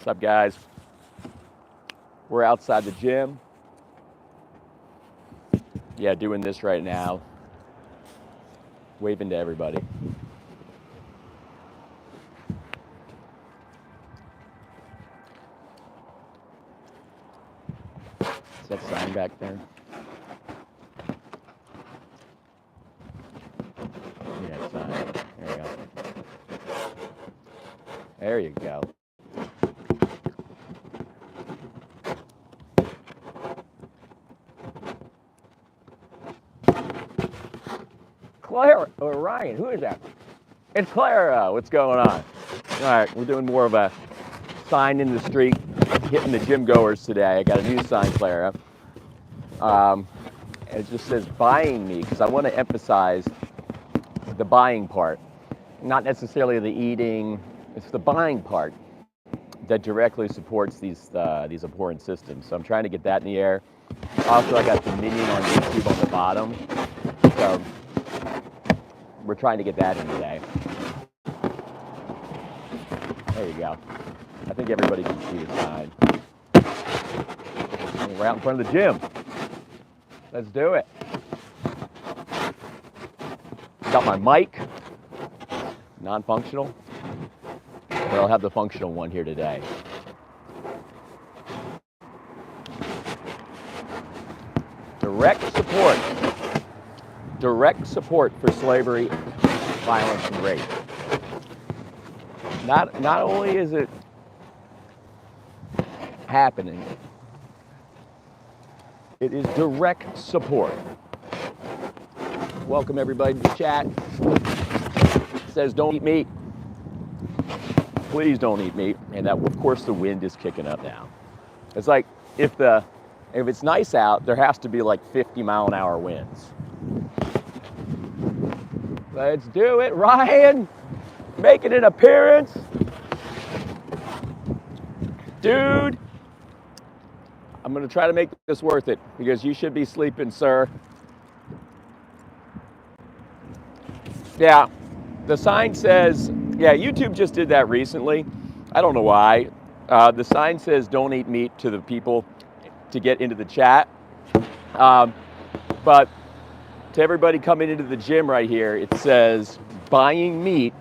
What's up, guys? We're outside the gym. Yeah, doing this right now. Waving to everybody. Is that sign back there? Yeah, sign. There you go. There you go. Clara, or Ryan, who is that? It's Clara. What's going on? All right, we're doing more of a sign in the street, hitting the gym goers today. I got a new sign, Clara. It just says buying me because I want to emphasize the buying part, not necessarily the eating. It's the buying part that directly supports these abhorrent systems. So I'm trying to get that in the air. Also, I got Dominion on YouTube on the bottom. So we're trying to get that in today. There you go. I think everybody can see the sign. We're out in front of the gym. Let's do it. Got my mic, non-functional, but I'll have the functional one here today. Direct support for slavery, violence, and rape. Not only is it happening, it is direct support. Welcome everybody to the chat. It says don't eat meat. Please don't eat meat. And that, of course, the wind is kicking up now. It's like if it's nice out, there has to be like 50-mile-an-hour winds. Let's do it, Ryan. Making an appearance. Dude, I'm gonna try to make this worth it because you should be sleeping, sir. Yeah, the sign says, yeah, YouTube just did that recently. I don't know why. The sign says don't eat meat to the people to get into the chat. But to everybody coming into the gym right here, it says buying meat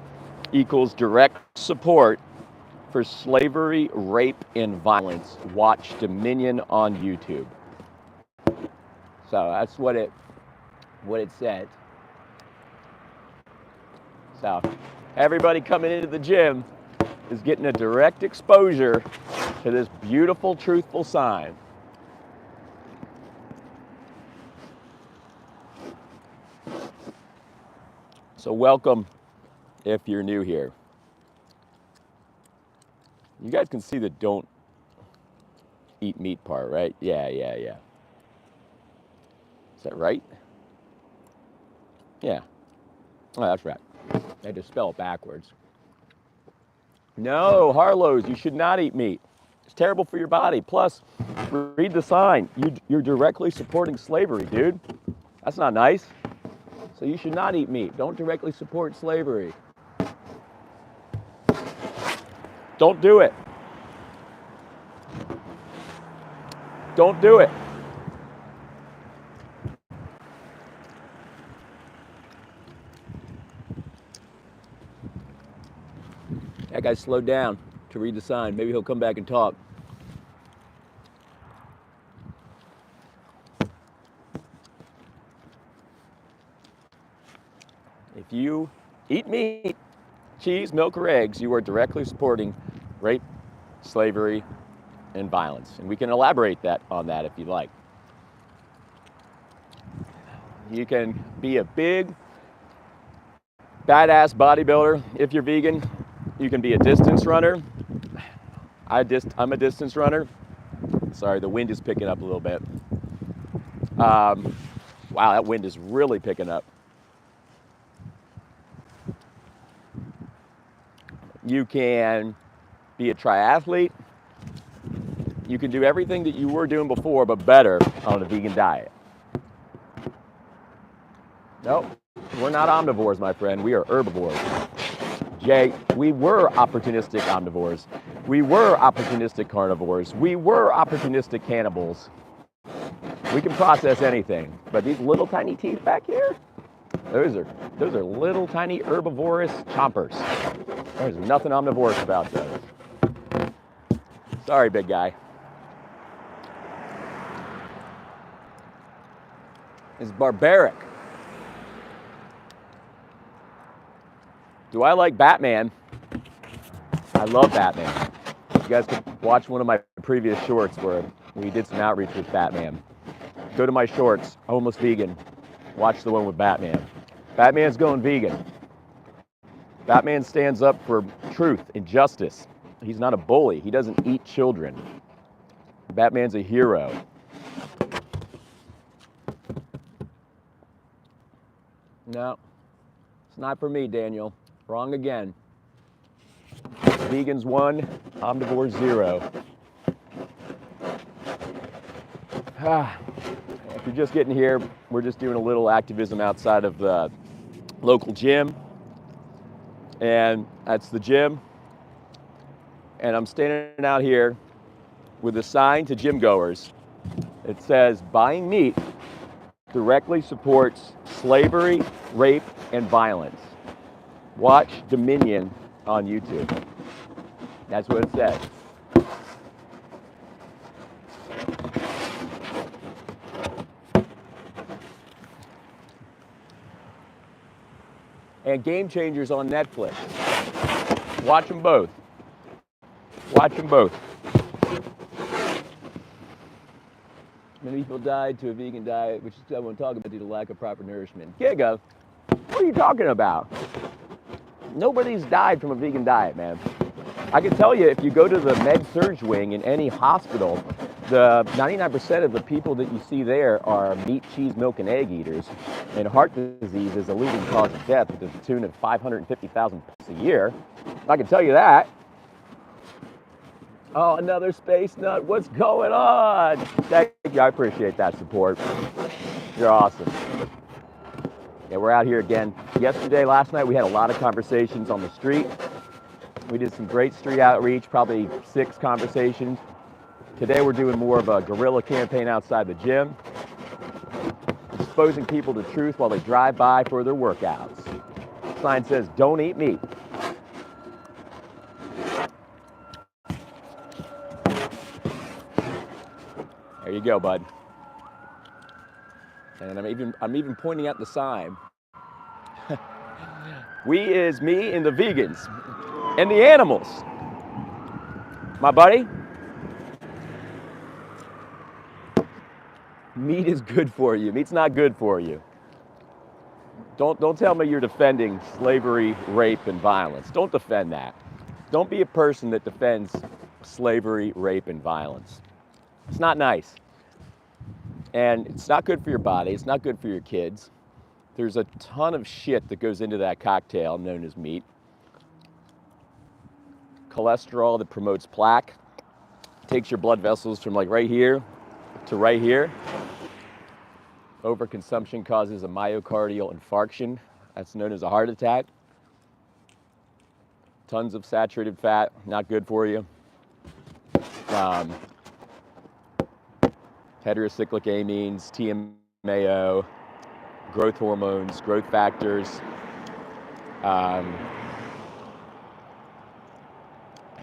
equals direct support for slavery, rape, and violence. Watch Dominion on YouTube. So that's what it said. So everybody coming into the gym is getting a direct exposure to this beautiful, truthful sign. So welcome if you're new here. You guys can see the don't eat meat part, right? Yeah. Is that right? Yeah. Oh, that's right. I had to spell it backwards. No, Harlow's, you should not eat meat. It's terrible for your body. Plus, read the sign. You're directly supporting slavery, dude. That's not nice. So you should not eat meat. Don't directly support slavery. Don't do it. Don't do it. That guy slowed down to read the sign. Maybe he'll come back and talk. If you eat meat, cheese, milk, or eggs, you are directly supporting rape, slavery, and violence. And we can elaborate on that if you like. You can be a big, badass bodybuilder if you're vegan. You can be a distance runner. I'm a distance runner. Sorry, the wind is picking up a little bit. Wow, that wind is really picking up. You can be a triathlete. You can do everything that you were doing before, but better on a vegan diet. Nope, we're not omnivores, my friend. We are herbivores. Jay, we were opportunistic omnivores. We were opportunistic carnivores. We were opportunistic cannibals. We can process anything, but these little tiny teeth back here, those are little tiny herbivorous chompers. There's nothing omnivorous about those. Sorry, big guy. It's barbaric. Do I like Batman? I love Batman. You guys can watch one of my previous shorts where we did some outreach with Batman. Go to my shorts, Homeless Vegan. Watch the one with Batman. Batman's going vegan. Batman stands up for truth and justice. He's not a bully. He doesn't eat children. Batman's a hero. No, it's not for me, Daniel. Wrong again. Vegans 1, omnivores 0. If you're just getting here, we're just doing a little activism outside of the local gym. And that's the gym. And I'm standing out here with a sign to gym goers. It says, buying meat directly supports slavery, rape, and violence. Watch Dominion on YouTube. That's what it says. And Game Changers on Netflix. Watch them both. Watch them both. Many people died to a vegan diet, which I won't talk about due to lack of proper nourishment. Giga, what are you talking about? Nobody's died from a vegan diet, man. I can tell you, if you go to the med-surg wing in any hospital, the 99% of the people that you see there are meat, cheese, milk, and egg eaters. And heart disease is a leading cause of death to the tune of 550,000 a year. I can tell you that. Oh, another space nut. What's going on? Thank you. I appreciate that support. You're awesome. Yeah, we're out here again. Last night, we had a lot of conversations on the street. We did some great street outreach, probably 6 conversations. Today, we're doing more of a guerrilla campaign outside the gym, exposing people to truth while they drive by for their workouts. The sign says, don't eat meat. There you go, bud. And I'm even pointing out the sign. We is me and the vegans and the animals. My buddy, meat is good for you. Meat's not good for you. Don't tell me you're defending slavery, rape, and violence. Don't defend that. Don't be a person that defends slavery, rape, and violence. It's not nice. And it's not good for your body. It's not good for your kids. There's a ton of shit that goes into that cocktail known as meat. Cholesterol that promotes plaque. Takes your blood vessels from like right here to right here. Overconsumption causes a myocardial infarction. That's known as a heart attack. Tons of saturated fat, not good for you. Heterocyclic amines, TMAO, growth hormones, growth factors,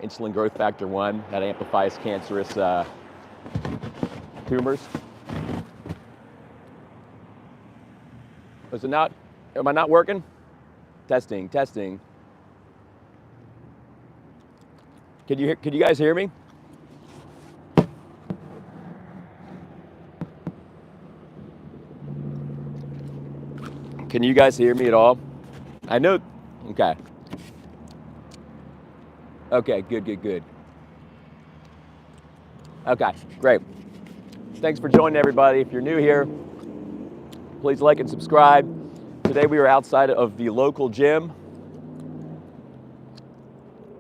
insulin growth factor 1, that amplifies cancerous tumors. Is it not? Am I not working? Testing. Can you guys hear me? Can you guys hear me at all? I know. Okay. Okay, good. Okay, great. Thanks for joining, everybody. If you're new here, please like and subscribe. Today we are outside of the local gym.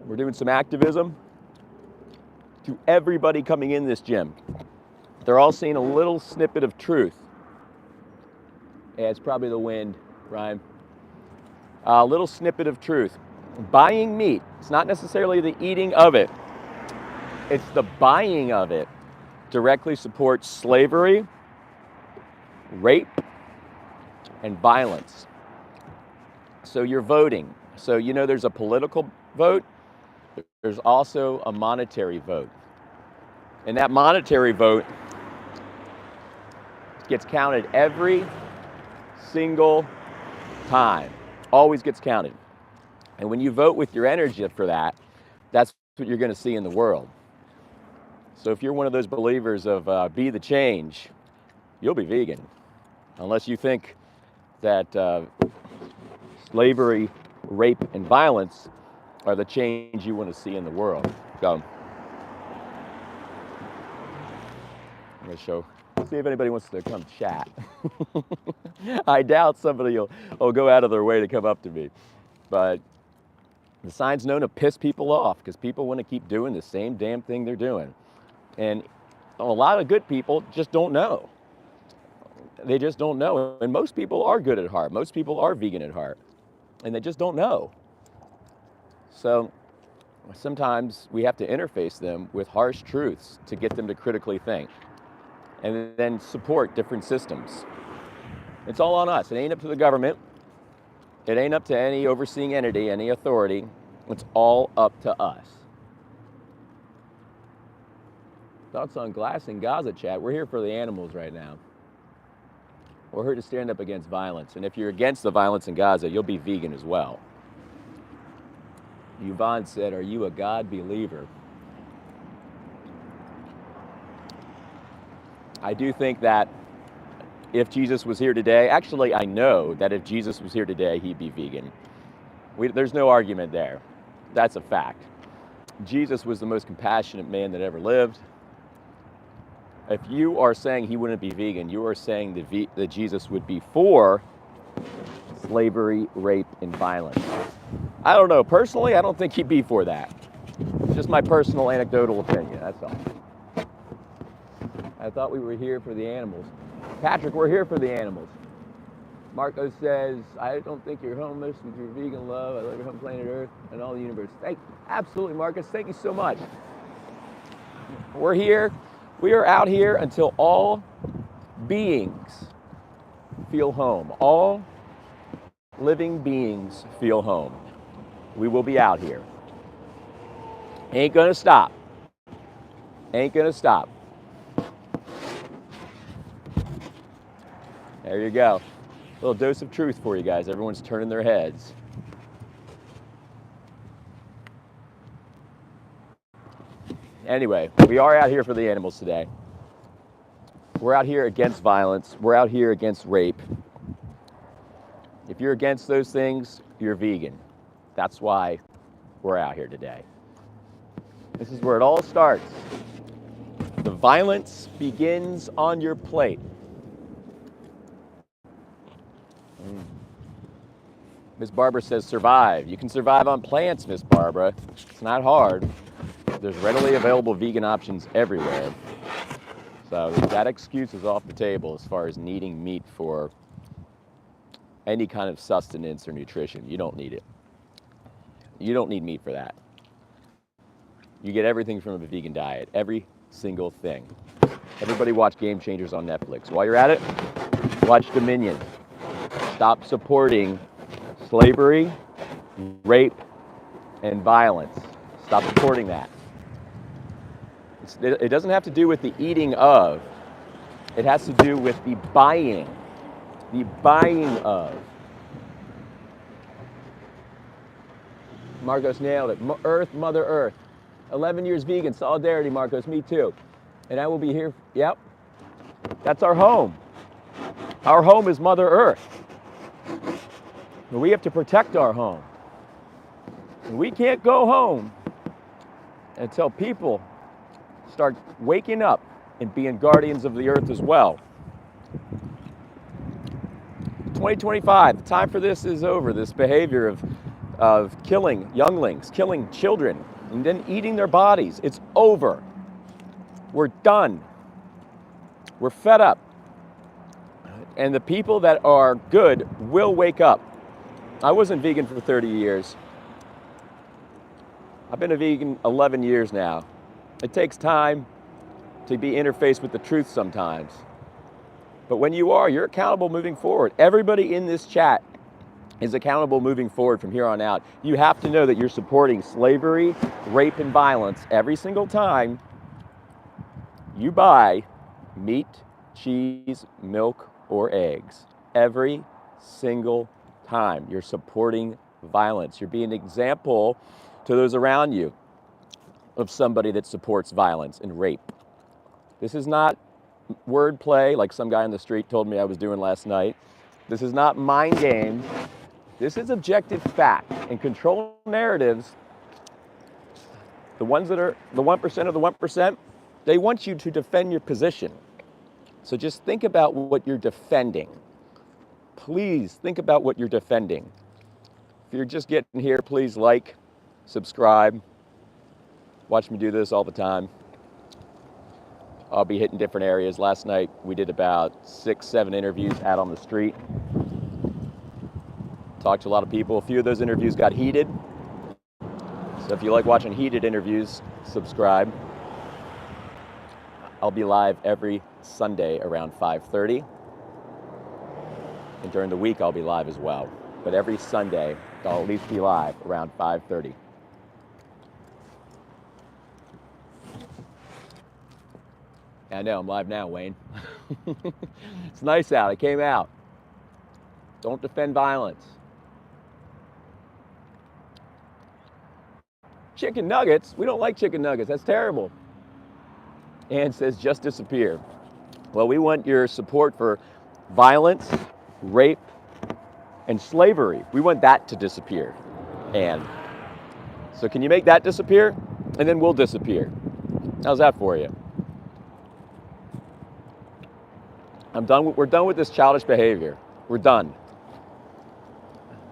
We're doing some activism to everybody coming in this gym. They're all seeing a little snippet of truth. Yeah, it's probably the wind, Ryan. A little snippet of truth. Buying meat, it's not necessarily the eating of it, it's the buying of it, directly supports slavery, rape, and violence. So you're voting. So there's a political vote, there's also a monetary vote. And that monetary vote gets counted every single time, always gets counted. And when you vote with your energy for that, that's what you're going to see in the world. So if you're one of those believers of be the change, you'll be vegan. Unless you think that slavery, rape, and violence are the change you want to see in the world. So I'm going to see if anybody wants to come chat. I doubt somebody will go out of their way to come up to me. But the sign's known to piss people off because people want to keep doing the same damn thing they're doing. And a lot of good people just don't know. They just don't know. And most people are good at heart. Most people are vegan at heart. And they just don't know. So sometimes we have to interface them with harsh truths to get them to critically think. And then support different systems. It's all on us. It ain't up to the government. It ain't up to any overseeing entity, any authority. It's all up to us. Thoughts on Glass in Gaza, chat? We're here for the animals right now. We're here to stand up against violence. And if you're against the violence in Gaza, you'll be vegan as well. Yvonne said, are you a God believer? I do think that if Jesus was here today, actually I know that if Jesus was here today, he'd be vegan. There's no argument there. That's a fact. Jesus was the most compassionate man that ever lived. If you are saying he wouldn't be vegan, you are saying that Jesus would be for slavery, rape, and violence. I don't know. Personally, I don't think he'd be for that. It's just my personal anecdotal opinion, that's all. I thought we were here for the animals. Patrick, we're here for the animals. Marco says, I don't think you're homeless with your vegan love. I love your home planet Earth and all the universe. Absolutely, Marcus. Thank you so much. We're here. We are out here until all beings feel home. All living beings feel home. We will be out here. Ain't gonna stop. Ain't gonna stop. There you go. A little dose of truth for you guys. Everyone's turning their heads. Anyway, we are out here for the animals today. We're out here against violence. We're out here against rape. If you're against those things, you're vegan. That's why we're out here today. This is where it all starts. The violence begins on your plate. Miss Barbara says survive. You can survive on plants, Miss Barbara. It's not hard. There's readily available vegan options everywhere. So that excuse is off the table as far as needing meat for any kind of sustenance or nutrition. You don't need it. You don't need meat for that. You get everything from a vegan diet, every single thing. Everybody watch Game Changers on Netflix. While you're at it, watch Dominion. Stop supporting slavery, rape, and violence. Stop supporting that. It doesn't have to do with the eating of. It has to do with the buying. The buying of. Marcos nailed it. Earth, Mother Earth. 11 years vegan. Solidarity, Marcos. Me too. And I will be here. Yep. That's our home. Our home is Mother Earth. And we have to protect our home. And we can't go home until people start waking up and being guardians of the earth as well. 2025, the time for this is over. This behavior of killing younglings, killing children, and then eating their bodies. It's over. We're done. We're fed up. And the people that are good will wake up. I wasn't vegan for 30 years. I've been a vegan 11 years now. It takes time to be interfaced with the truth sometimes. But when you are, you're accountable moving forward. Everybody in this chat is accountable moving forward from here on out. You have to know that you're supporting slavery, rape, and violence every single time you buy meat, cheese, milk, or eggs. Every single time you're supporting violence. You're being an example to those around you of somebody that supports violence and rape. This is not wordplay like some guy on the street told me I was doing last night. This is not mind games. This is objective fact. And control narratives, the ones that are the 1% of the 1%, they want you to defend your position. So just think about what you're defending. Please think about what you're defending. If you're just getting here, please like, subscribe. Watch me do this all the time. I'll be hitting different areas. Last night we did about 6-7 interviews out on the street. Talked to a lot of people. A few of those interviews got heated. So if you like watching heated interviews, subscribe. I'll be live every Sunday around 5:30. And during the week I'll be live as well. But every Sunday I'll at least be live around 5:30. I know, I'm live now, Wayne. It's nice out, I came out. Don't defend violence. Chicken nuggets? We don't like chicken nuggets, that's terrible. Ann says, just disappear. Well, we want your support for violence, rape, and slavery. We want that to disappear, Ann. So can you make that disappear? And then we'll disappear. How's that for you? We're done with this childish behavior. We're done.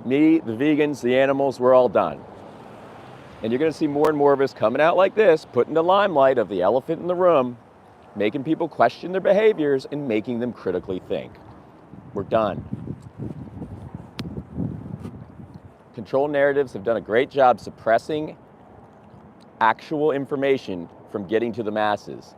Me, the vegans, the animals, we're all done. And you're going to see more and more of us coming out like this, putting the limelight of the elephant in the room, making people question their behaviors and making them critically think. We're done. Control narratives have done a great job suppressing actual information from getting to the masses,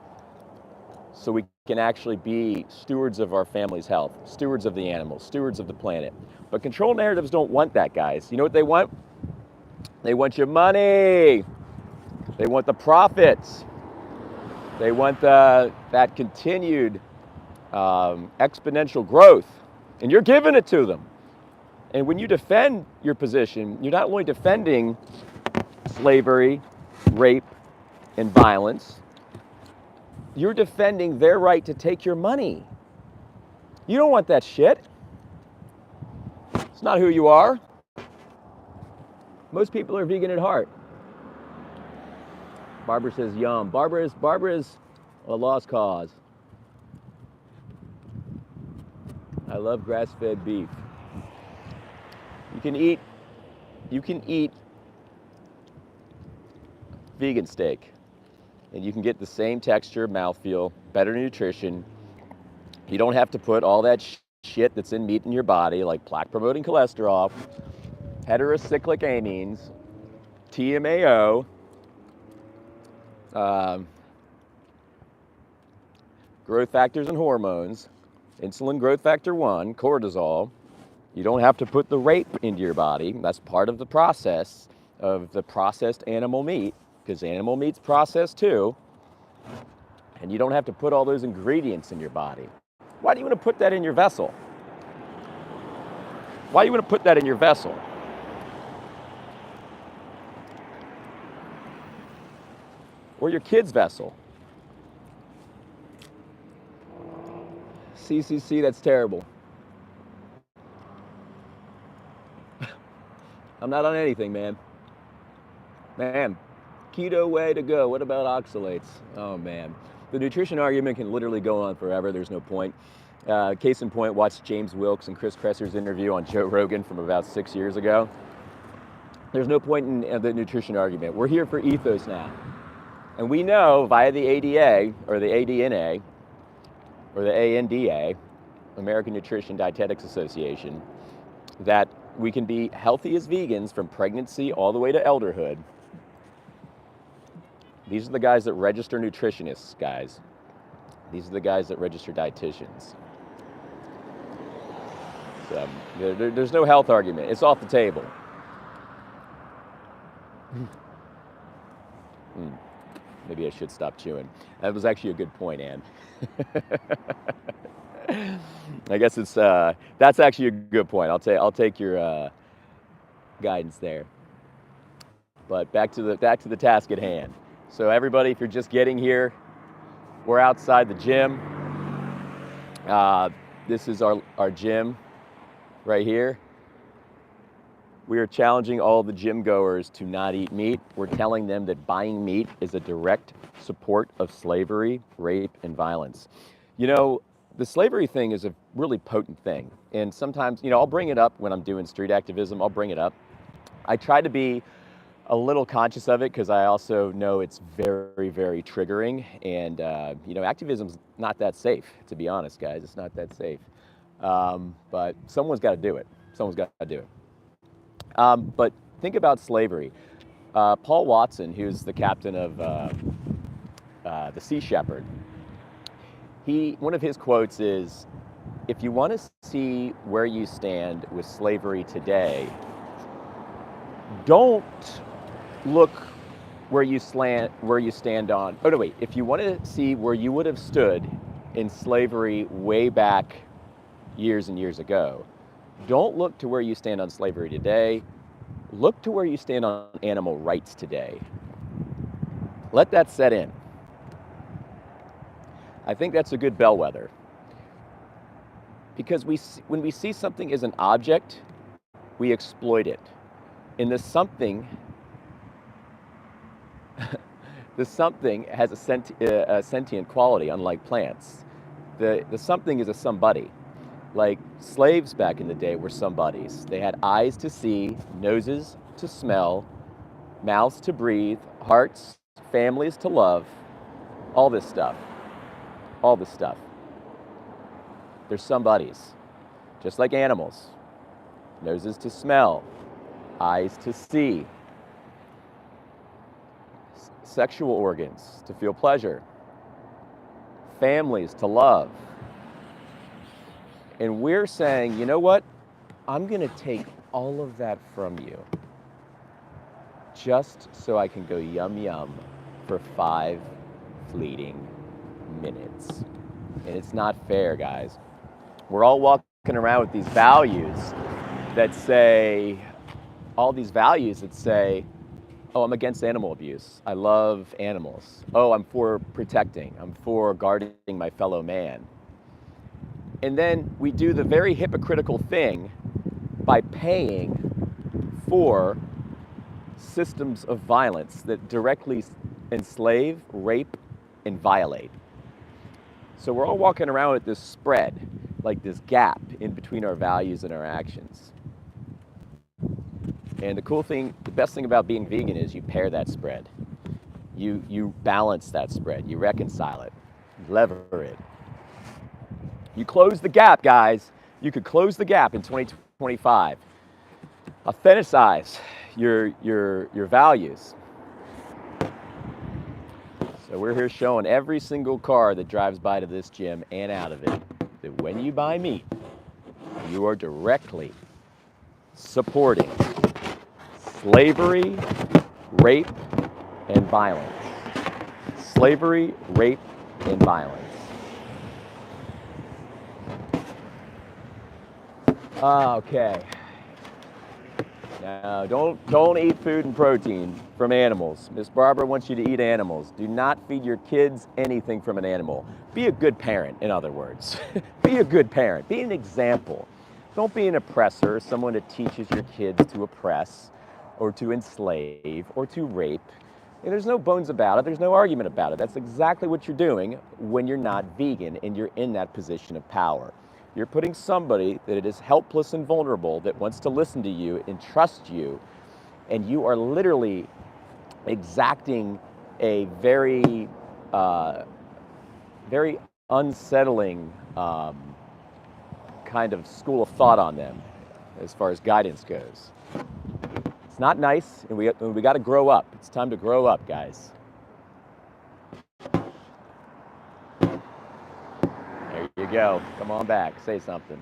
so we can actually be stewards of our family's health, stewards of the animals, stewards of the planet. But control narratives don't want that, guys. You know what they want? They want your money. They want the profits. They want that continued exponential growth. And you're giving it to them. And when you defend your position, you're not only defending slavery, rape, and violence, you're defending their right to take your money. You don't want that shit. It's not who you are. Most people are vegan at heart. Barbara says, yum. Barbara is a lost cause. I love grass-fed beef. You can eat vegan steak, and you can get the same texture, mouthfeel, better nutrition. You don't have to put all that shit that's in meat in your body, like plaque-promoting cholesterol, heterocyclic amines, TMAO, growth factors and hormones, insulin growth factor 1, cortisol. You don't have to put the rape into your body. That's part of the process of the processed animal meat, because animal meat's processed too. And you don't have to put all those ingredients in your body. Why do you want to put that in your vessel? Why do you want to put that in your vessel? Or your kid's vessel? CCC, that's terrible. I'm not on anything, man. Man, keto way to go. What about oxalates? Oh, man. The nutrition argument can literally go on forever. There's no point. Case in point, watch James Wilks and Chris Kresser's interview on Joe Rogan from about 6 years ago. There's no point in the nutrition argument. We're here for ethos now. And we know via the ADA, or the ADNA, or the ANDA, American Nutrition Dietetics Association, that we can be healthy as vegans from pregnancy all the way to elderhood. These are the guys that register nutritionists, guys. These are the guys that register dietitians. So there's no health argument. It's off the table. Maybe I should stop chewing. That was actually a good point, Ann. I guess it's that's actually a good point. I'll take your guidance there. But back to the task at hand. So everybody, if you're just getting here, we're outside the gym. This is our gym right here. We are challenging all the gym goers to not eat meat. We're telling them that buying meat is a direct support of slavery, rape, and violence. You know, the slavery thing is a really potent thing. And sometimes, you know, I'll bring it up when I'm doing street activism. I'll bring it up. I try to be a little conscious of it because I also know it's very, very triggering. And, you know, activism's not that safe, to be honest, guys. It's not that safe. But someone's got to do it. Someone's got to do it. But think about slavery. Paul Watson, who's the captain of the Sea Shepherd, one of his quotes is, "If you want to see where you stand with slavery today, don't look where you stand on. Oh no, wait. If you want to see where you would have stood in slavery way back years and years ago, don't look to where you stand on slavery today. Look to where you stand on animal rights today." Let that set in. I think that's a good bellwether. Because when we see something as an object, we exploit it. And the something has a sentient quality, unlike plants. The something is a somebody. Like slaves back in the day were somebodies. They had eyes to see, noses to smell, mouths to breathe, hearts, families to love, all this stuff. All this stuff. They're somebodies, just like animals. Noses to smell, eyes to see, sexual organs to feel pleasure, families to love. And we're saying, you know what? I'm going to take all of that from you just so I can go yum yum for 5 fleeting minutes. And it's not fair, guys. We're all walking around with these values that say, oh, I'm against animal abuse. I love animals. Oh, I'm for protecting. I'm for guarding my fellow man. And then we do the very hypocritical thing by paying for systems of violence that directly enslave, rape, and violate. So we're all walking around with this spread, like this gap in between our values and our actions. And the best thing about being vegan is you pair that spread. You balance that spread, you reconcile it, lever it. You close the gap, guys. You could close the gap in 2025. Authenticize your values. So we're here showing every single car that drives by to this gym and out of it that when you buy meat, you are directly supporting slavery, rape, and violence. Slavery, rape, and violence. Okay. Now, don't eat food and protein from animals. Miss Barbara wants you to eat animals. Do not feed your kids anything from an animal. Be a good parent, in other words. Be a good parent. Be an example. Don't be an oppressor, someone that teaches your kids to oppress or to enslave or to rape. And there's no bones about it. There's no argument about it. That's exactly what you're doing when you're not vegan and you're in that position of power. You're putting somebody that is helpless and vulnerable, that wants to listen to you and trust you, and you are literally exacting a very, very unsettling kind of school of thought on them as far as guidance goes. It's not nice, and we got to grow up. It's time to grow up, guys. you go. Come on back. Say something.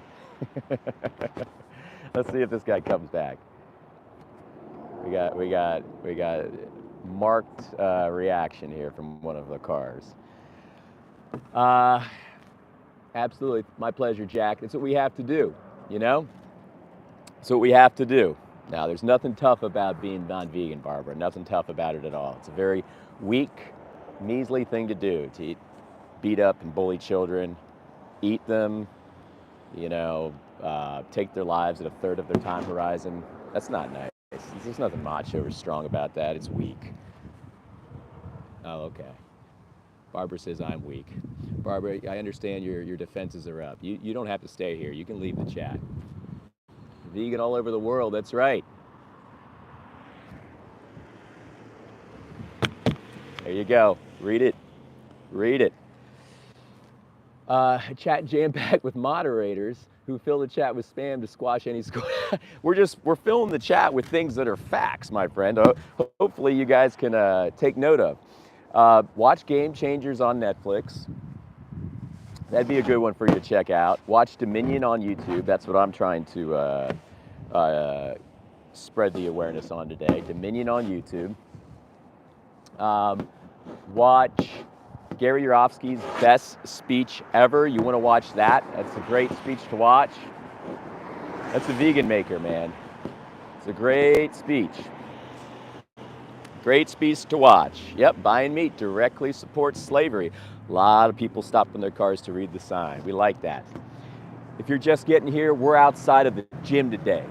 Let's see if this guy comes back. We got marked reaction here from one of the cars. Absolutely, my pleasure, Jack. It's what we have to do, you know? It's what we have to do. Now, there's nothing tough about being non-vegan, Barbara. Nothing tough about it at all. It's a very weak, measly thing to do, to beat up and bully children, eat them, you know, take their lives at a third of their time horizon. That's not nice. There's nothing macho or strong about that. It's weak. Oh, okay. Barbara says I'm weak. Barbara, I understand your defenses are up. You don't have to stay here. You can leave the chat. Vegan all over the world, that's right. There you go. Read it. Read it. Chat jam-packed with moderators who fill the chat with spam to squash any score. we're filling the chat with things that are facts, my friend. Hopefully you guys can take note of. Watch Game Changers on Netflix. That'd be a good one for you to check out. Watch Dominion on YouTube. That's what I'm trying to spread the awareness on today. Dominion on YouTube. Watch Gary Yourofsky's best speech ever. You want to watch that? That's a great speech to watch. That's a vegan maker, man. It's a great speech. Great speech to watch. Yep, buying meat directly supports slavery. A lot of people stopped in their cars to read the sign. We like that. If you're just getting here, we're outside of the gym today.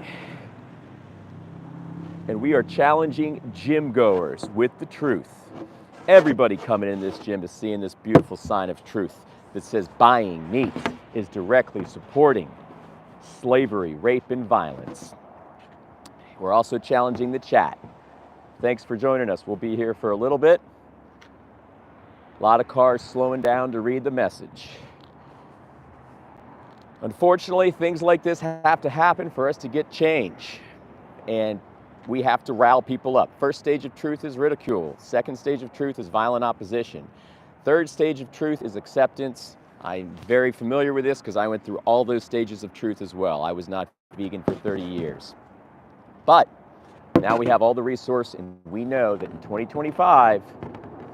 And we are challenging gym goers with the truth. Everybody coming in this gym is seeing this beautiful sign of truth that says buying meat is directly supporting slavery, rape, and violence. We're also challenging the chat. Thanks for joining us. We'll be here for a little bit. A lot of cars slowing down to read the message. Unfortunately, things like this have to happen for us to get change. And we have to rile people up. First stage of truth is ridicule. Second stage of truth is violent opposition. Third stage of truth is acceptance. I'm very familiar with this because I went through all those stages of truth as well. I was not vegan for 30 years. But now we have all the resource, and we know that in 2025,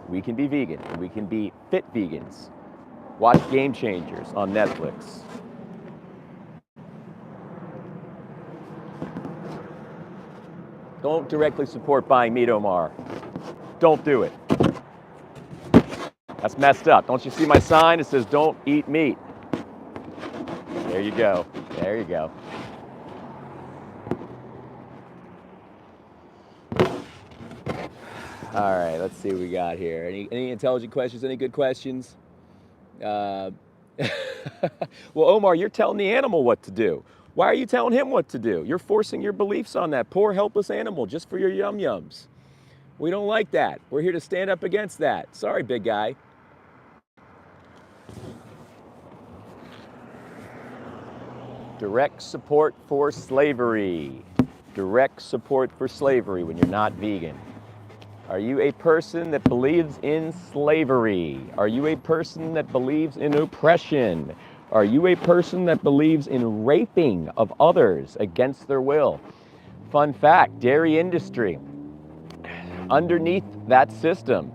we can be vegan, and we can be fit vegans. Watch Game Changers on Netflix. Don't directly support buying meat, Omar. Don't do it. That's messed up. Don't you see my sign? It says don't eat meat. There you go. There you go. All right, let's see what we got here. Any intelligent questions? Any good questions? Well, Omar, you're telling the animal what to do. Why are you telling him what to do? You're forcing your beliefs on that poor, helpless animal just for your yum-yums. We don't like that. We're here to stand up against that. Sorry, big guy. Direct support for slavery. Direct support for slavery when you're not vegan. Are you a person that believes in slavery? Are you a person that believes in oppression? Are you a person that believes in raping of others against their will? Fun fact, dairy industry. Underneath that system,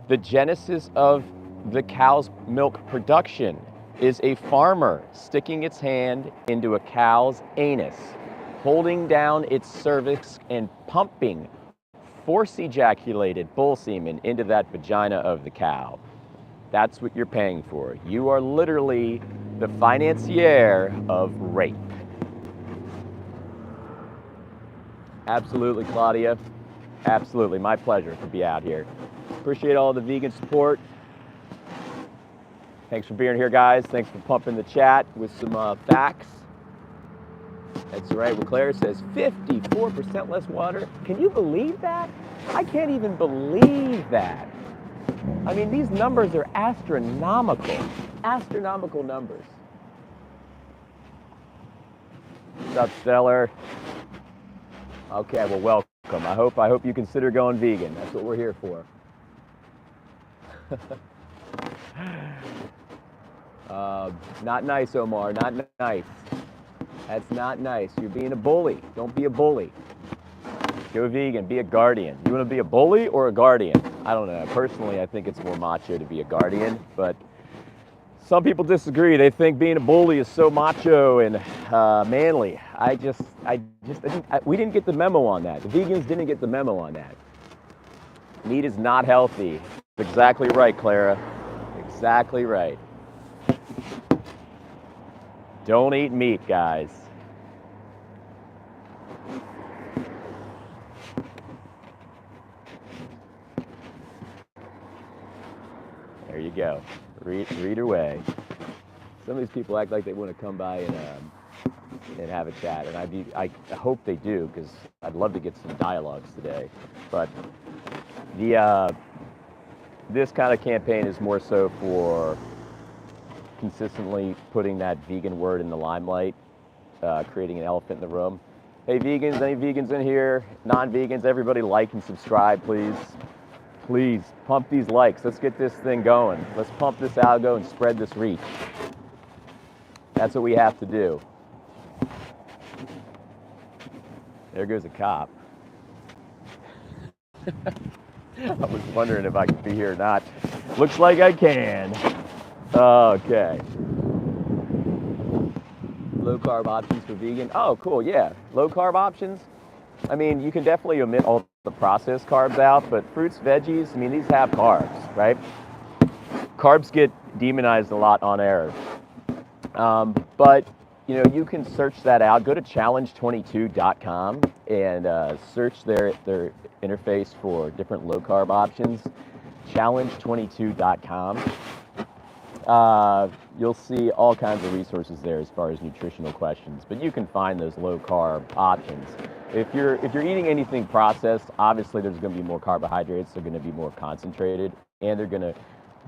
the genesis of the cow's milk production is a farmer sticking its hand into a cow's anus, holding down its cervix and pumping force ejaculated bull semen into that vagina of the cow. That's what you're paying for. You are literally the financier of rape. Absolutely, Claudia. Absolutely, my pleasure to be out here. Appreciate all the vegan support. Thanks for being here, guys. Thanks for pumping the chat with some facts. That's right, what Claire says, 54% less water. Can you believe that? I can't even believe that. I mean, these numbers are astronomical. Astronomical numbers. What's up, Stellar? Okay, well, welcome. I hope you consider going vegan. That's what we're here for. Not nice, Omar. Not nice. That's not nice. You're being a bully. Don't be a bully. Go vegan. Be a guardian. You want to be a bully or a guardian? I don't know. Personally, I think it's more macho to be a guardian, but some people disagree. They think being a bully is so macho and manly. We didn't get the memo on that. The vegans didn't get the memo on that. Meat is not healthy. Exactly right, Clara. Exactly right. Don't eat meat, guys. There you go. Read away. Some of these people act like they want to come by and have a chat, and I hope they do, because I'd love to get some dialogues today. But this kind of campaign is more so for consistently putting that vegan word in the limelight, creating an elephant in the room. Hey vegans, any vegans in here? Non-vegans, everybody like and subscribe, please. Please, pump these likes. Let's get this thing going. Let's pump this algo and spread this reach. That's what we have to do. There goes a cop. I was wondering if I could be here or not. Looks like I can. Okay. Low carb options for vegan. Oh, cool, yeah. Low carb options. I mean, you can definitely omit all the processed carbs out, but fruits, veggies, I mean, these have carbs, right? Carbs get demonized a lot on air. But, you know, you can search that out. Go to challenge22.com and search their interface for different low carb options. Challenge22.com. You'll see all kinds of resources there as far as nutritional questions, but you can find those low carb options. If you're eating anything processed, obviously there's going to be more carbohydrates, they're going to be more concentrated, and they're going to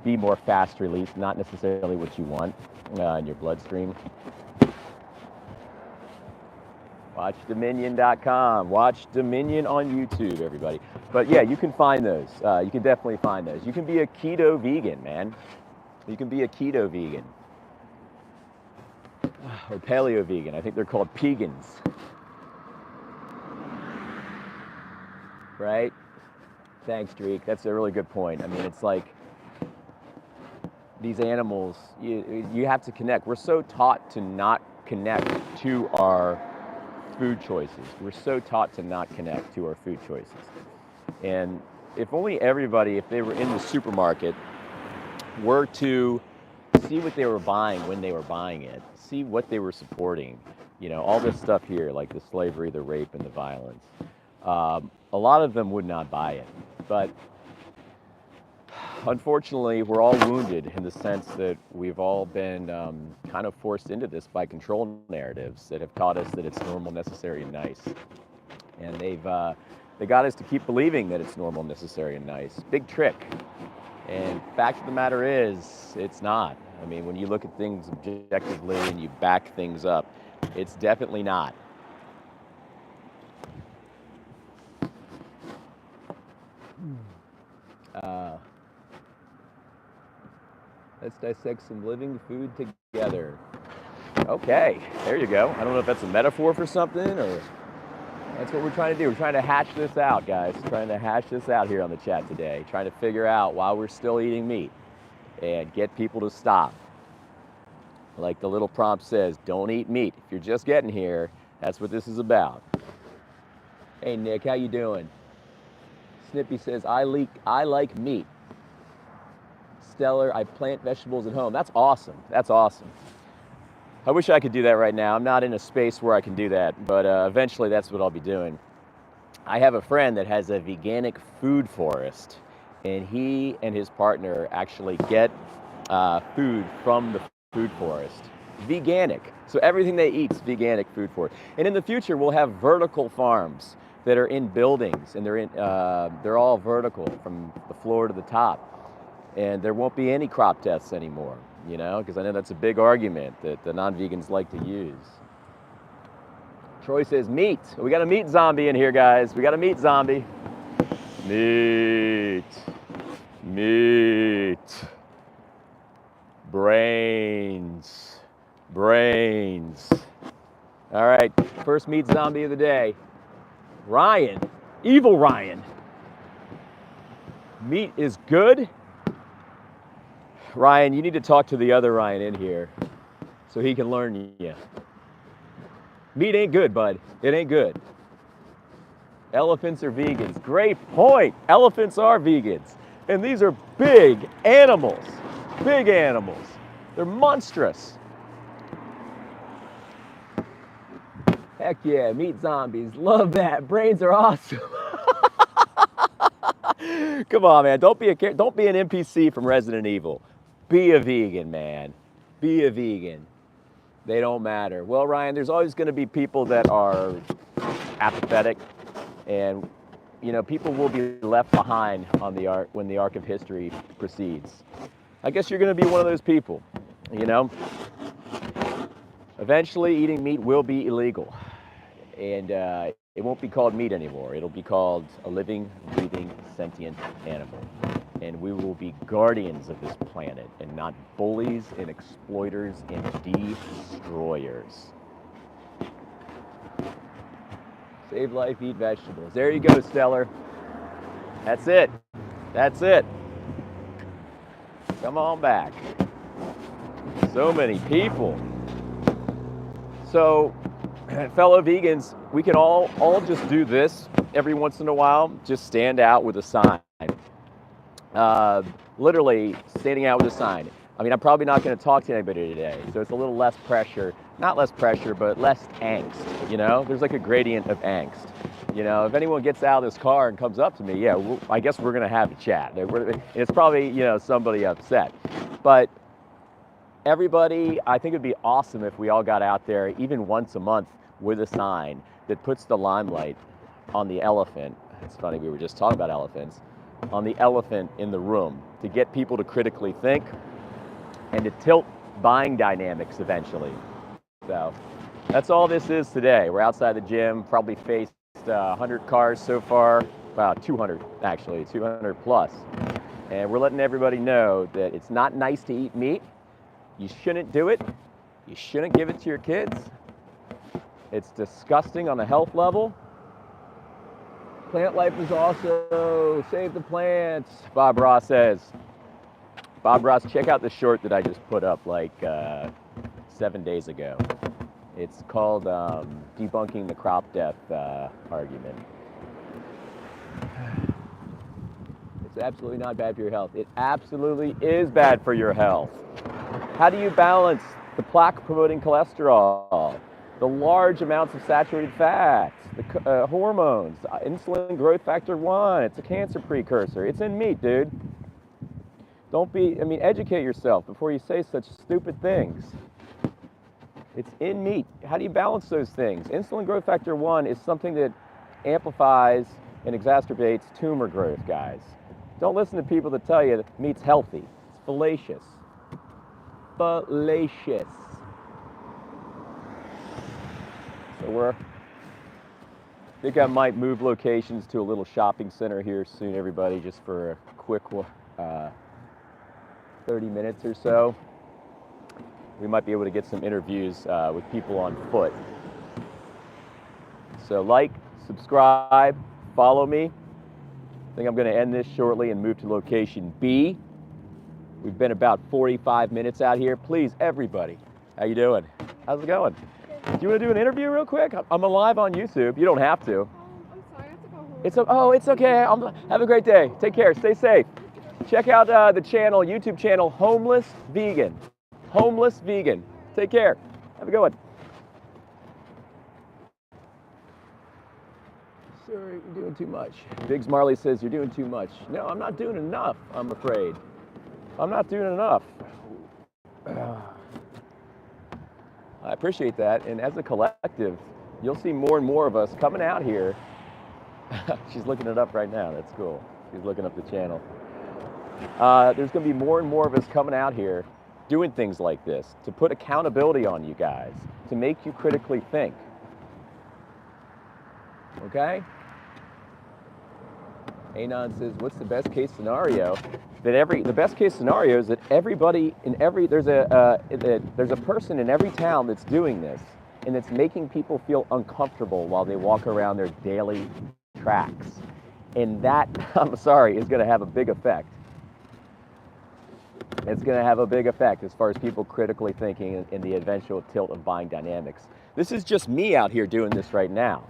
be more fast release, not necessarily what you want in your bloodstream. WatchDominion.com. Watch Dominion on YouTube, everybody. But yeah, you can find those. You can definitely find those. You can be a keto vegan, man. You can be a keto vegan. Or paleo vegan. I think they're called pegans. Right? Thanks, Dreek. That's a really good point. I mean, it's like these animals, you have to connect. We're so taught to not connect to our food choices. We're so taught to not connect to our food choices. And if only everybody, if they were in the supermarket, were to see what they were buying when they were buying it, see what they were supporting, you know, all this stuff here, like the slavery, the rape, and the violence, a lot of them would not buy it. But unfortunately, we're all wounded in the sense that we've all been kind of forced into this by control narratives that have taught us that it's normal, necessary, and nice. And they got us to keep believing that it's normal, necessary, and nice. Big trick. And fact of the matter is, it's not. I mean, when you look at things objectively and you back things up, it's definitely not. Let's dissect some living food together. Okay, there you go. I don't know if that's a metaphor for something or that's what we're trying to do. We're trying to hash this out, guys. Trying to hash this out here on the chat today. Trying to figure out why we're still eating meat and get people to stop. Like the little prompt says, don't eat meat. If you're just getting here, that's what this is about. Hey, Nick, how you doing? Snippy says, I like meat. Stellar, I plant vegetables at home. That's awesome. That's awesome. I wish I could do that right now. I'm not in a space where I can do that, but eventually that's what I'll be doing. I have a friend that has a veganic food forest, and he and his partner actually get food from the food forest. Veganic. So everything they eat is veganic food forest. And in the future, we'll have vertical farms that are in buildings, and they're all vertical from the floor to the top. And there won't be any crop deaths anymore, you know, because I know that's a big argument that the non-vegans like to use. Troy says meat. We got a meat zombie in here, guys. We got a meat zombie. Meat. Meat. Brains. Brains. All right, first meat zombie of the day. Ryan. Evil Ryan. Meat is good? Ryan, you need to talk to the other Ryan in here so he can learn you. Meat ain't good, bud. It ain't good. Elephants are vegans. Great point. Elephants are vegans. And these are big animals. Big animals. They're monstrous. Heck yeah, meat zombies. Love that. Brains are awesome. Come on, man. Don't be an NPC from Resident Evil. Be a vegan, man. Be a vegan. They don't matter. Well, Ryan, there's always going to be people that are apathetic, and people will be left behind on the arc when the arc of history proceeds. I guess you're going to be one of those people. Eventually, eating meat will be illegal, and it won't be called meat anymore. It'll be called a living, breathing, sentient animal. And we will be guardians of this planet and not bullies and exploiters and destroyers. Save life, eat vegetables. There you go, Stellar. That's it. That's it. Come on back. So many people. So, fellow vegans, we can all just do this every once in a while. Just stand out with a sign. Literally standing out with a sign. I mean, I'm probably not going to talk to anybody today, so it's a little less pressure. Not less pressure, but less angst, There's like a gradient of angst. If anyone gets out of this car and comes up to me, yeah, I guess we're going to have a chat. It's probably, somebody upset. But everybody, I think it'd be awesome if we all got out there even once a month with a sign that puts the limelight on the elephant. It's funny, we were just talking about elephants. On the elephant in the room to get people to critically think and to tilt buying dynamics eventually. So that's all this is today. We're outside the gym, probably faced 100 cars so far, about 200 actually, 200 plus. And we're letting everybody know that it's not nice to eat meat. You shouldn't do it. You shouldn't give it to your kids. It's disgusting on a health level. Plant life is also save the plants, Bob Ross says. Bob Ross, check out the short that I just put up like 7 days ago. It's called Debunking the Crop Death Argument. It's absolutely not bad for your health. It absolutely is bad for your health. How do you balance the plaque-promoting cholesterol, the large amounts of saturated fats, the hormones, insulin growth factor 1, it's a cancer precursor. It's in meat, dude. Educate yourself before you say such stupid things. It's in meat. How do you balance those things? Insulin growth factor 1 is something that amplifies and exacerbates tumor growth, guys. Don't listen to people that tell you that meat's healthy. It's fallacious. Fallacious. So I think I might move locations to a little shopping center here soon, everybody, just for a quick 30 minutes or so. We might be able to get some interviews with people on foot. So like, subscribe, follow me. I think I'm going to end this shortly and move to location B. We've been about 45 minutes out here. Please, everybody, how you doing? How's it going? Do you want to do an interview real quick? I'm live on YouTube. You don't have to. I'm sorry, I have to go home. It's okay. Have a great day. Take care. Stay safe. Check out the channel, YouTube channel, Homeless Vegan. Homeless Vegan. Take care. Have a good one. Sorry, you're doing too much. Biggs Marley says you're doing too much. No, I'm not doing enough, I'm afraid. I'm not doing enough. I appreciate that, and as a collective, you'll see more and more of us coming out here. She's looking it up right now, that's cool. She's looking up the channel. There's gonna be more and more of us coming out here doing things like this, to put accountability on you guys, to make you critically think. Okay? Anon says, what's the best case scenario? The best case scenario is that everybody in every there's a person in every town that's doing this, and it's making people feel uncomfortable while they walk around their daily tracks, and that I'm sorry is going to have a big effect. It's going to have a big effect as far as people critically thinking in the eventual tilt of buying dynamics. This is just me out here doing this right now.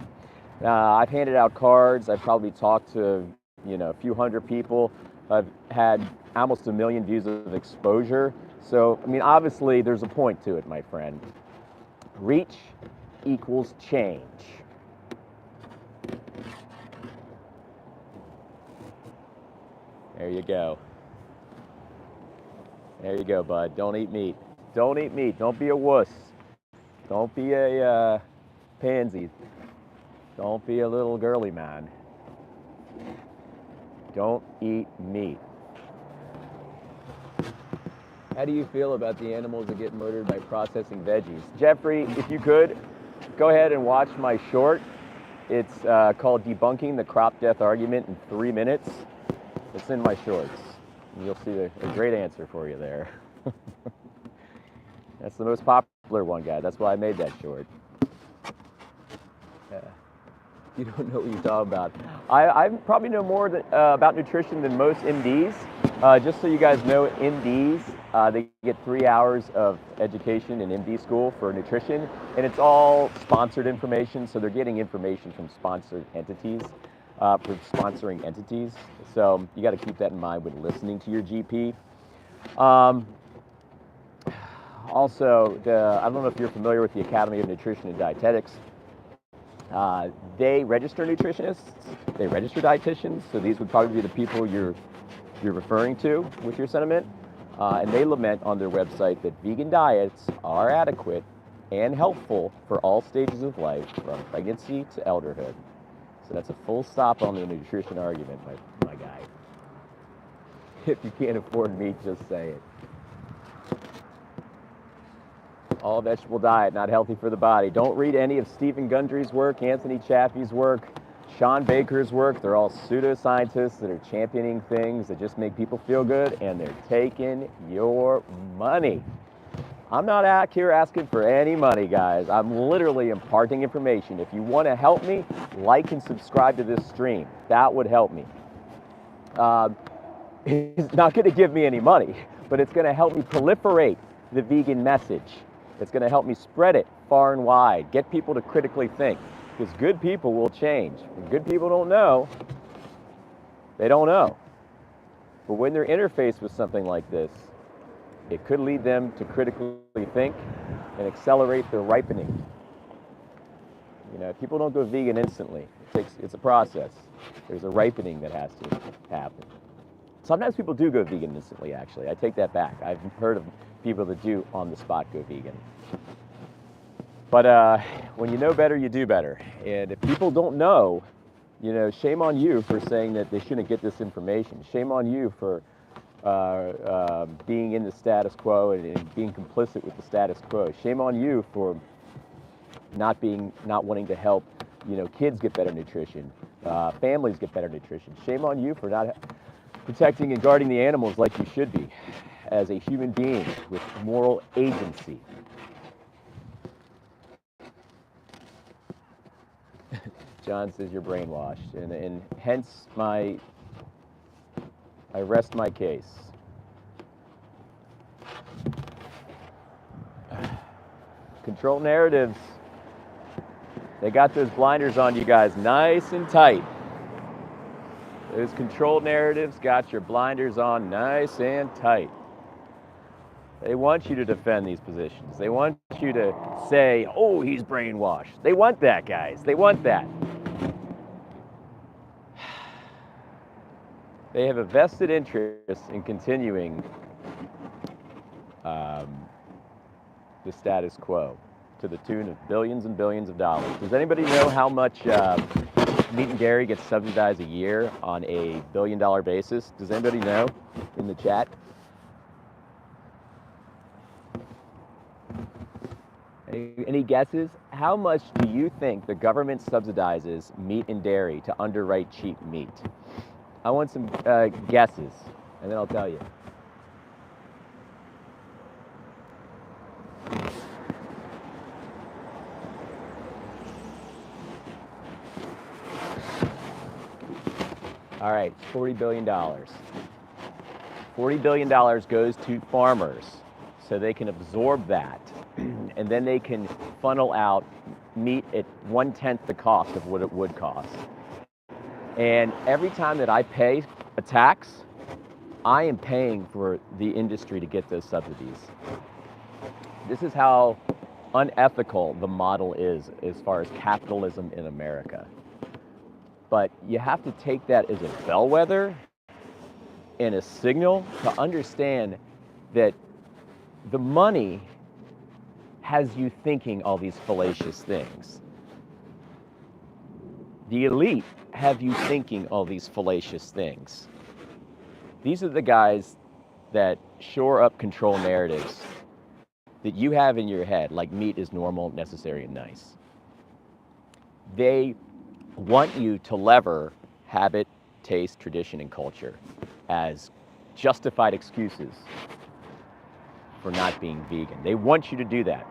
I've handed out cards. I've probably talked to a few hundred people. I've had almost 1 million views of exposure. So, I mean, obviously there's a point to it, my friend. Reach equals change. There you go. There you go, bud. Don't eat meat. Don't eat meat. Don't be a wuss. Don't be a pansy. Don't be a little girly man. Don't eat meat. How do you feel about the animals that get murdered by processing veggies? Jeffrey, if you could, go ahead and watch my short. It's called Debunking the Crop Death Argument in 3 minutes. It's in my shorts. And you'll see a great answer for you there. That's the most popular one, guy. That's why I made that short. You don't know what you're talking about. I probably know more about nutrition than most MDs. Just so you guys know, MDs, they get 3 hours of education in MD school for nutrition, and it's all sponsored information, so they're getting information from sponsored entities, from sponsoring entities. So you got to keep that in mind when listening to your GP. Also, I don't know if you're familiar with the Academy of Nutrition and Dietetics. They register nutritionists, they register dietitians, so these would probably be the people you're referring to with your sentiment. And they lament on their website that vegan diets are adequate and helpful for all stages of life, from pregnancy to elderhood. So that's a full stop on the nutrition argument, my guy. If you can't afford meat, just say it. All vegetable diet, not healthy for the body. Don't read any of Stephen Gundry's work, Anthony Chaffee's work, Sean Baker's work. They're all pseudoscientists that are championing things that just make people feel good, and they're taking your money. I'm not out here asking for any money, guys. I'm literally imparting information. If you want to help me, like and subscribe to this stream. That would help me. It's not going to give me any money, but it's going to help me proliferate the vegan message. It's going to help me spread it far and wide, get people to critically think, because good people will change. When good people don't know, they don't know. But when they're interfaced with something like this, it could lead them to critically think and accelerate their ripening. People don't go vegan instantly. It's a process. There's a ripening that has to happen. Sometimes people do go vegan instantly, actually. I take that back. I've heard of people that do on the spot go vegan. But when you know better, you do better. And if people don't know, shame on you for saying that they shouldn't get this information. Shame on you for being in the status quo and being complicit with the status quo. Shame on you for not wanting to help, kids get better nutrition, families get better nutrition. Shame on you for not protecting and guarding the animals like you should be as a human being with moral agency. John says you're brainwashed, and hence I rest my case. Control narratives. They got those blinders on you guys nice and tight. Those control narratives got your blinders on nice and tight. They want you to defend these positions. They want you to say, oh, he's brainwashed. They want that, guys. They want that. They have a vested interest in continuing the status quo to the tune of billions and billions of dollars. Does anybody know how much meat and dairy gets subsidized a year on a billion-dollar basis? Does anybody know in the chat? Any guesses? How much do you think the government subsidizes meat and dairy to underwrite cheap meat? I want some guesses, and then I'll tell you. All right, $40 billion. $40 billion goes to farmers so they can absorb that, and then they can funnel out meat at 1/10 the cost of what it would cost. And every time that I pay a tax, I am paying for the industry to get those subsidies. This is how unethical the model is as far as capitalism in America. But you have to take that as a bellwether and a signal to understand that the money has you thinking all these fallacious things. The elite have you thinking all these fallacious things. These are the guys that shore up control narratives that you have in your head, like meat is normal, necessary, and nice. They want you to lever habit, taste, tradition, and culture as justified excuses for not being vegan. They want you to do that.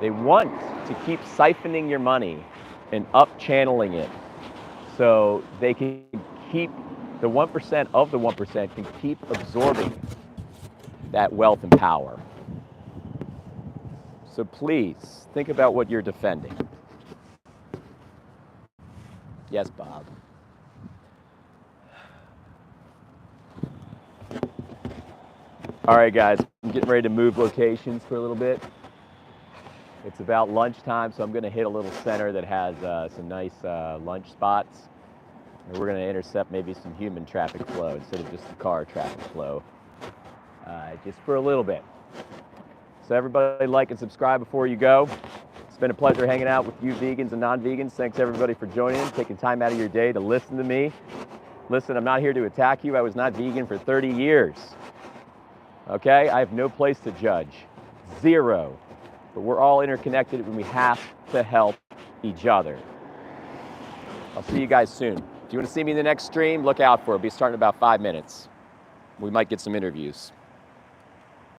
They want to keep siphoning your money and up-channeling it so they can keep the 1% of the 1% can keep absorbing that wealth and power. So please, think about what you're defending. Yes, Bob. All right, guys, I'm getting ready to move locations for a little bit. It's about lunchtime, so I'm going to hit a little center that has some nice lunch spots. And we're going to intercept maybe some human traffic flow instead of just the car traffic flow, just for a little bit. So everybody like and subscribe before you go. It's been a pleasure hanging out with you vegans and non-vegans. Thanks everybody for joining, taking time out of your day to listen to me. Listen, I'm not here to attack you. I was not vegan for 30 years. Okay, I have no place to judge, zero. But we're all interconnected and we have to help each other. I'll see you guys soon. If you want to see me in the next stream, look out for it. It'll be starting in about 5 minutes. We might get some interviews.